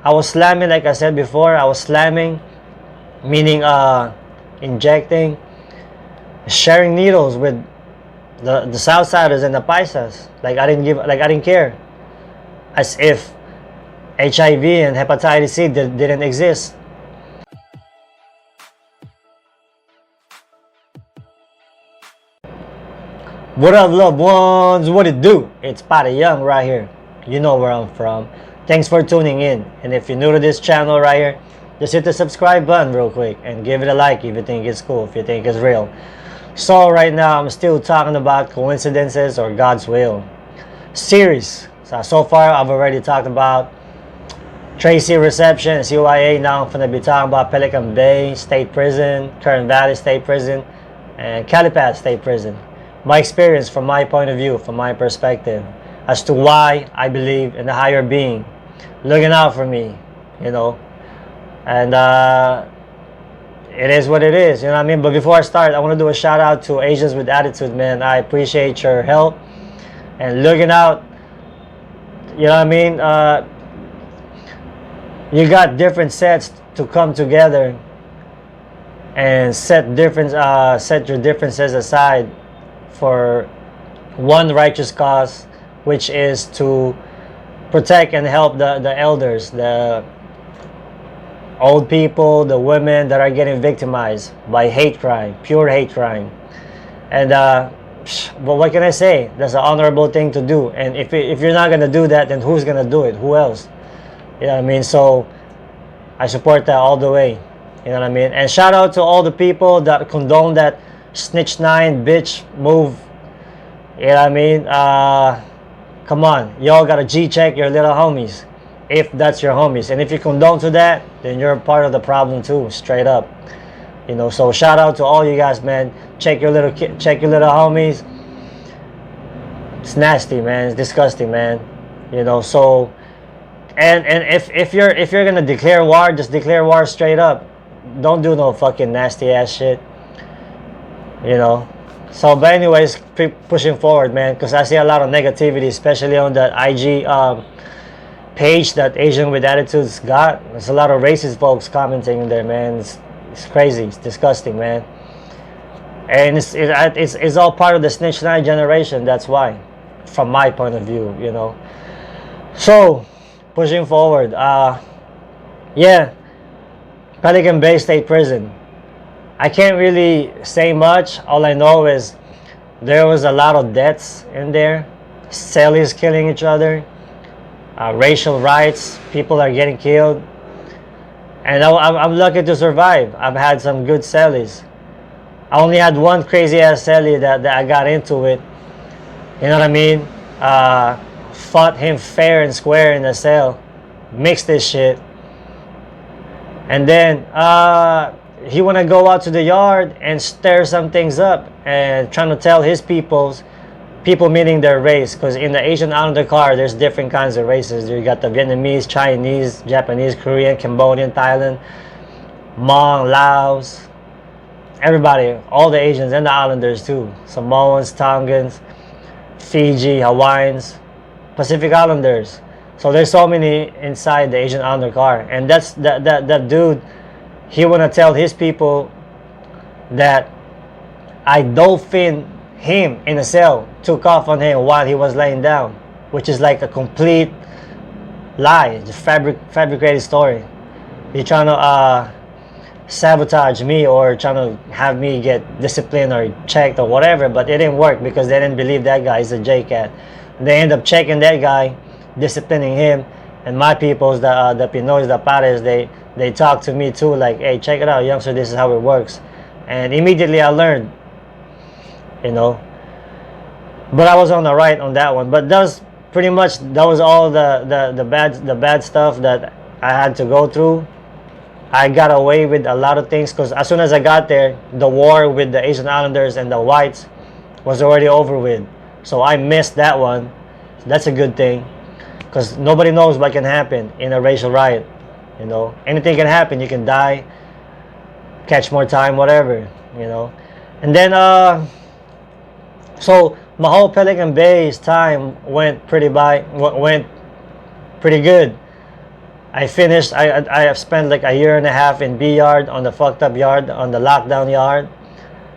I was slamming, like I said before, I was slamming, meaning injecting, sharing needles with the Southsiders and the Paisas. Like I didn't care, as if HIV and hepatitis C didn't exist. What up, loved ones? What it do? It's Patty Young right here. You know where I'm from. Thanks for tuning in. And if you're new to this channel right here, just hit the subscribe button real quick and give it a like if you think it's cool, if you think it's real. So right now, I'm still talking about coincidences or God's will. Series. So far, I've already talked about Tracy Reception, CYA. Now I'm going to be talking about Pelican Bay State Prison, Kern Valley State Prison, and Calipatria State Prison. My experience from my point of view, from my perspective, as to why I believe in the higher being looking out for me, you know. And it is what it is, you know what I mean? But before I start, I want to do a shout out to Asians with Attitude, man. I appreciate your help and looking out, you know what I mean? You got different sets to come together and set your differences aside for one righteous cause, which is to protect and help the elders, the old people, the women that are getting victimized by hate crime, pure hate crime. And but what can I say? That's an honorable thing to do. And if you're not gonna do that, then who's gonna do it? Who else? You know what I mean? So I support that all the way. You know what I mean? And shout out to all the people that condone that Snitch 9 bitch move. You know what I mean? Come on, y'all gotta G-check your little homies, if that's your homies. And if you condone to that, then you're part of the problem too, straight up. You know, so shout out to all you guys, man. Check your little homies. It's nasty, man. It's disgusting, man. You know, so and if you're gonna declare war, just declare war straight up. Don't do no fucking nasty ass shit. You know. So, but anyways, pushing forward, man, because I see a lot of negativity, especially on that IG page that Asian with Attitudes got. There's a lot of racist folks commenting in there, man. It's crazy. It's disgusting, man. And it's all part of the Snitch 9 generation. That's why, from my point of view, you know. So, pushing forward. Yeah, Pelican Bay State Prison. I can't really say much. All I know is there was a lot of deaths in there. Cellies killing each other. Racial riots. People are getting killed. And I'm lucky to survive. I've had some good cellies. I only had one crazy ass cellie that I got into it. You know what I mean? Fought him fair and square in the cell. Mixed this shit. And then he want to go out to the yard and stir some things up and trying to tell his people meaning their race, because in the Asian Islander car there's different kinds of races. You got the Vietnamese, Chinese, Japanese, Korean, Cambodian, Thailand, Hmong, Laos, everybody, all the Asians and the Islanders too, Samoans, Tongans, Fiji, Hawaiians, Pacific Islanders. So there's so many inside the Asian Islander car, and that's that dude. He want to tell his people that I dolphin him in a cell, took off on him while he was laying down, which is like a complete lie, just fabricated story. He's trying to sabotage me or trying to have me get disciplined or checked or whatever, but it didn't work because they didn't believe that guy is a J-Cat. They end up checking that guy, disciplining him, and my peoples, the Pinoys, the Pares, they talk to me too, like, hey, check it out, youngster, this is how it works. And immediately I learned, you know. But I was on the right on that one. But that was pretty much, that was all the bad stuff that I had to go through. I got away with a lot of things because as soon as I got there, the war with the Asian Islanders and the whites was already over with. So I missed that one. That's a good thing, because nobody knows what can happen in a racial riot. You know, anything can happen. You can die, catch more time, whatever, you know. And then so my whole Pelican Bay's time went pretty good. I finished. I have spent like a year and a half in B yard, on the fucked up yard, on the lockdown yard,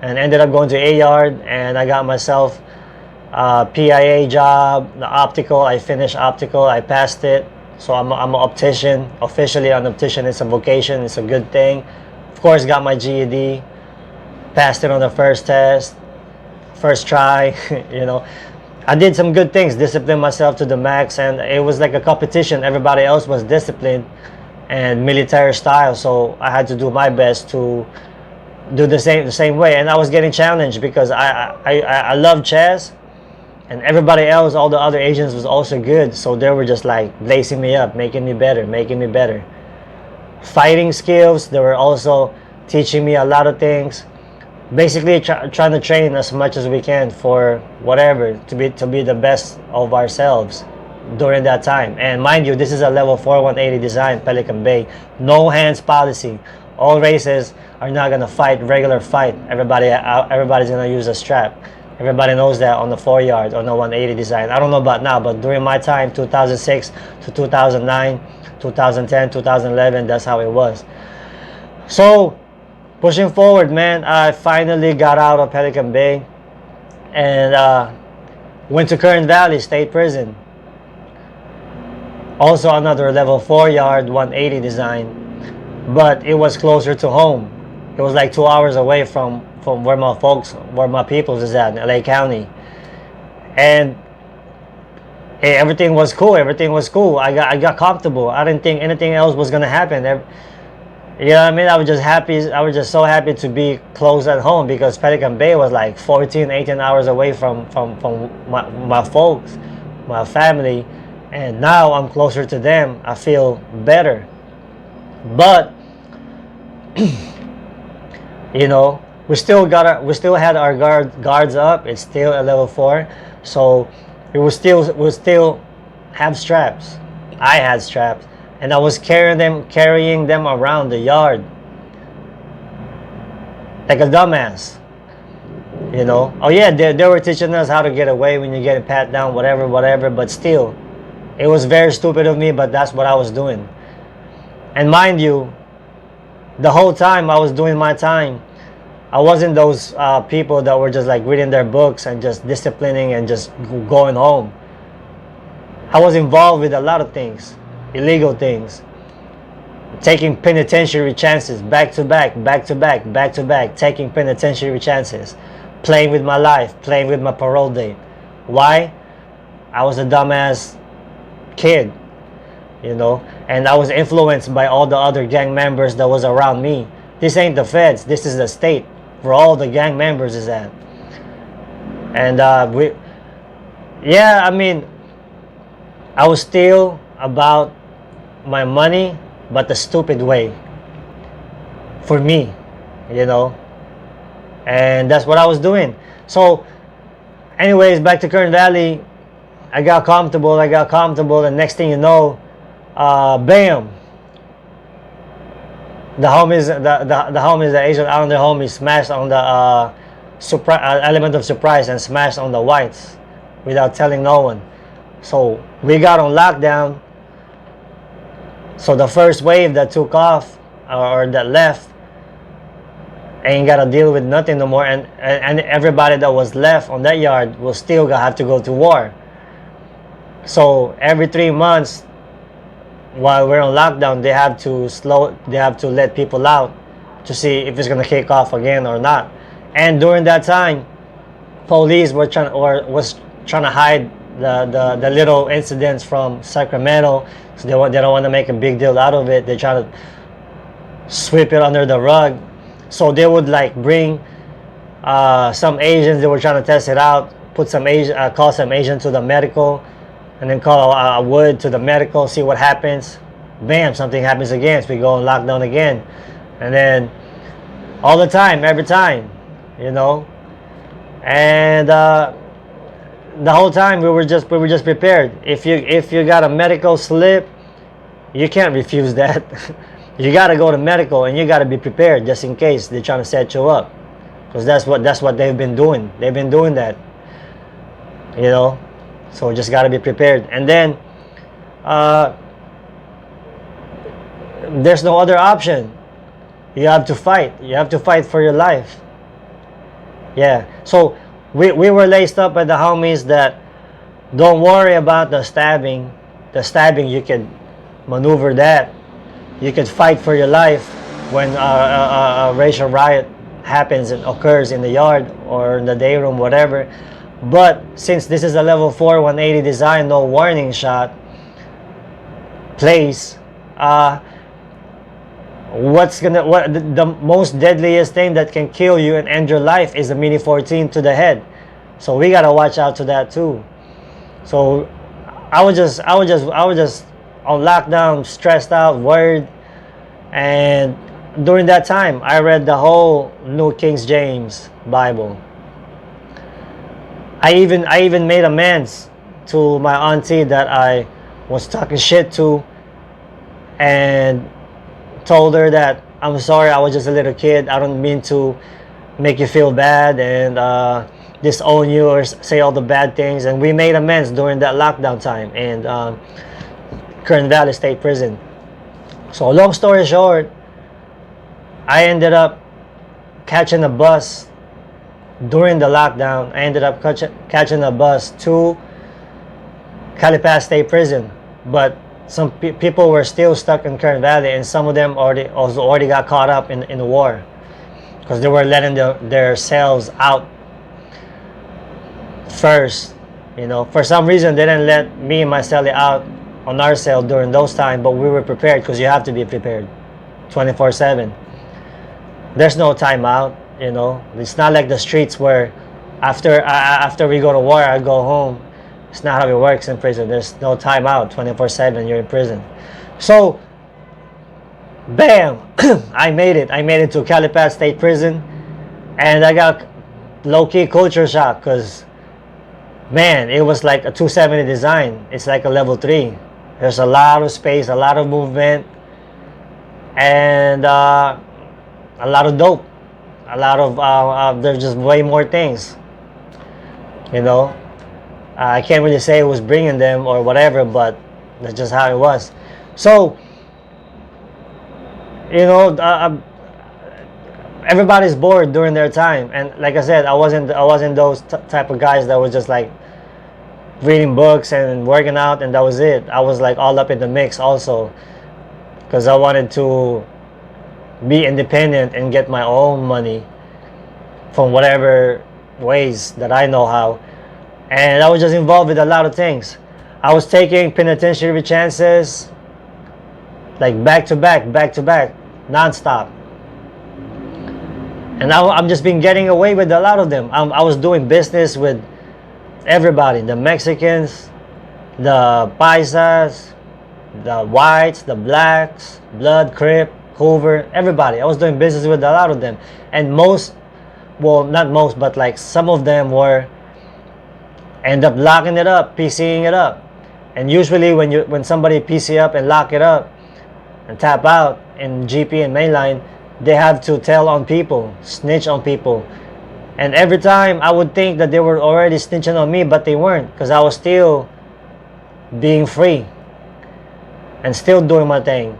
and ended up going to A yard, and I got myself a PIA job, the optical. I finished optical. I passed it. So I'm an optician. Officially an optician. It's a vocation. It's a good thing. Of course, got my GED. Passed it on the first test. First try. You know, I did some good things. Disciplined myself to the max. And it was like a competition. Everybody else was disciplined and military style. So I had to do my best to do the same way. And I was getting challenged because I love chess. And everybody else, all the other Asians, was also good. So they were just like lacing me up, making me better, making me better. Fighting skills, they were also teaching me a lot of things. Basically, trying to train as much as we can for whatever, to be the best of ourselves during that time. And mind you, this is a level 4 180 design, Pelican Bay. No hands policy. All races are not gonna fight regular fight. Everybody's gonna use a strap. Everybody knows that on the 4 yard, on the 180 design. I don't know about now, but during my time, 2006 to 2009, 2010, 2011, that's how it was. So, pushing forward, man, I finally got out of Pelican Bay and went to Kern Valley State Prison. Also another level 4 yard, 180 design, but it was closer to home. It was like 2 hours away from where my peoples is at in LA County. And hey, everything was cool. I got comfortable. I didn't think anything else was gonna happen. You know what I mean? I was just happy. I was just so happy to be close at home, because Pelican Bay was like 14, 18 hours away from my folks, my family. And now I'm closer to them. I feel better. But you know, we still had our guards up. It's still a level 4, so we still have straps. I had straps, and I was carrying them around the yard like a dumbass. You know. Oh yeah, they were teaching us how to get away when you get pat down, whatever. But still, it was very stupid of me. But that's what I was doing. And mind you, the whole time I was doing my time, I wasn't those people that were just like reading their books and just disciplining and just going home. I was involved with a lot of things, illegal things, taking penitentiary chances, back to back, taking penitentiary chances, playing with my life, playing with my parole date. Why? I was a dumbass kid, you know, and I was influenced by all the other gang members that was around me. This ain't the feds, this is the state where all the gang members is at. And I mean, I was still about my money, but the stupid way, for me, you know. And that's what I was doing. So anyways, back to Kern Valley, I got comfortable, and next thing you know, bam, the homies, the Asian Islander homies smashed on the element of surprise and smashed on the whites without telling no one. So we got on lockdown. So the first wave that took off or that left ain't gotta deal with nothing no more, and everybody that was left on that yard will still have to go to war. So every 3 months, while we're on lockdown, they have to let people out to see if it's gonna kick off again or not. And during that time, police was trying to hide the little incidents from Sacramento, so they don't want to make a big deal out of it. They try to sweep it under the rug. So they would like bring some Asians. They were trying to test it out. Call some Asian to the medical, and then call a Wood to the medical, see what happens. Bam, something happens again, so we go on lockdown again. And then all the time, every time, you know. And the whole time we were just prepared. If you got a medical slip, you can't refuse that. You got to go to medical, and you got to be prepared just in case they're trying to set you up, because that's what they've been doing. They've been doing that, you know. So just got to be prepared. And then there's no other option. You have to fight. You have to fight for your life. Yeah. So we were laced up by the homies that don't worry about the stabbing. The stabbing, you could maneuver that. You could fight for your life when a racial riot happens and occurs in the yard or in the day room, whatever. But since this is a level 4 180 design, no warning shot place, what the most deadliest thing that can kill you and end your life is a mini 14 to the head. So we gotta watch out to that too. So I was just on lockdown, stressed out, worried, and during that time I read the whole New King James Bible. I even made amends to my auntie that I was talking shit to, and told her that I'm sorry, I was just a little kid. I don't mean to make you feel bad and disown you or say all the bad things. And we made amends during that lockdown time in Kern Valley State Prison. So long story short, I ended up catching a bus during the lockdown. I ended up catching a bus to Calipatria State Prison, but some people were still stuck in Kern Valley, and some of them already got caught up in the war because they were letting their cells out first. You know, for some reason they didn't let me and my cellie out on our cell during those times, but we were prepared because you have to be prepared 24/7. There's no time out. You know, it's not like the streets where after we go to war I go home. It's not how it works in prison. There's no time out. 24/7 you're in prison. So bam, I made it to Calipatria State Prison, and I got low-key culture shock because, man, it was like a 270 design. It's like a level 3. There's a lot of space, a lot of movement, and a lot of dope. A lot of there's just way more things, you know. I can't really say it was bringing them or whatever, but that's just how it was. So, you know, everybody's bored during their time, and like I said, I wasn't those type of guys that was just like reading books and working out and that was it. I was like all up in the mix also, because I wanted to be independent and get my own money from whatever ways that I know how. And I was just involved with a lot of things. I was taking penitentiary chances, like back to back, non-stop. And I'm just been getting away with a lot of them. I was doing business with everybody, the Mexicans, the Paisas, the whites, the blacks, Blood, Crip, Hoover, everybody. I was doing business with a lot of them. And most, well, not most, but like some of them were end up locking it up, PCing it up. And usually when somebody PC up and lock it up and tap out in GP and mainline, they have to tell on people, snitch on people. And every time I would think that they were already snitching on me, but they weren't, because I was still being free and still doing my thing.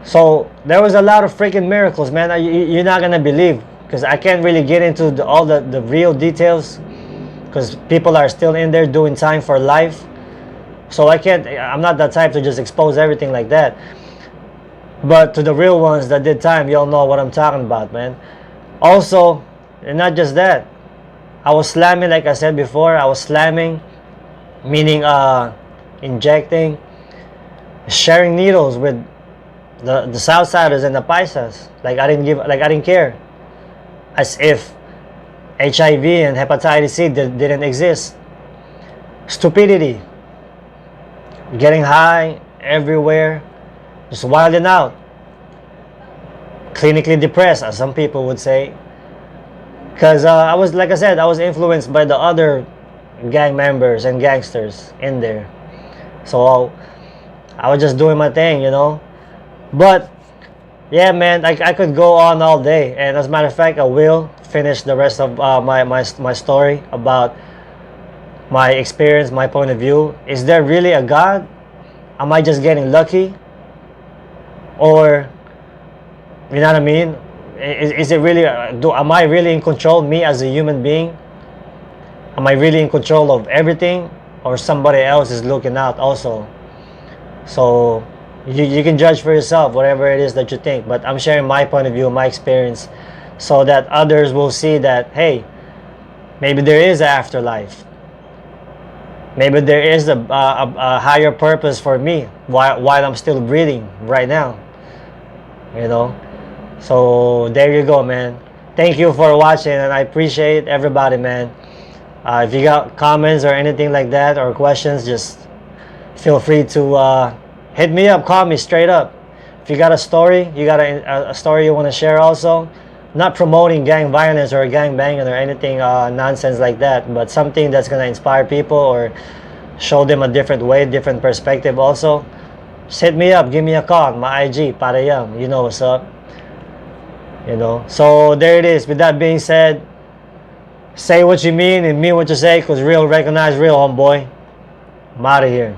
So there was a lot of freaking miracles, man. You're not gonna believe, because I can't really get into all the real details, because people are still in there doing time for life. So I'm not that type to just expose everything like that. But to the real ones that did time, y'all know what I'm talking about, man. Also, and not just that, I was slamming, like I said before, I was slamming, meaning injecting, sharing needles with the Southsiders and the Paisas. Like I didn't care. As if HIV and hepatitis C didn't exist. Stupidity. Getting high everywhere. Just wilding out. Clinically depressed, as some people would say. Because I was, like I said, I was influenced by the other gang members and gangsters in there. So I was just doing my thing, you know. But yeah, man, I could go on all day. And as a matter of fact, I will finish the rest of my story about my experience, my point of view. Is there really a God? Am I just getting lucky? Or, you know what I mean? Is it really, am I really in control, me as a human being? Am I really in control of everything? Or somebody else is looking out also? So, you can judge for yourself, whatever it is that you think. But I'm sharing my point of view, my experience, so that others will see that, hey, maybe there is an afterlife. Maybe there is a higher purpose for me while I'm still breathing right now. You know? So there you go, man. Thank you for watching, and I appreciate everybody, man. If you got comments or anything like that or questions, just feel free to hit me up, call me straight up. If you got a story, you got a story you want to share also. Not promoting gang violence or gang banging or anything nonsense like that, but something that's going to inspire people or show them a different way, different perspective also. Just hit me up, give me a call, my IG, Parayam, you know what's up. You know, so there it is. With that being said, say what you mean and mean what you say, because real recognize real, homeboy. I'm out of here.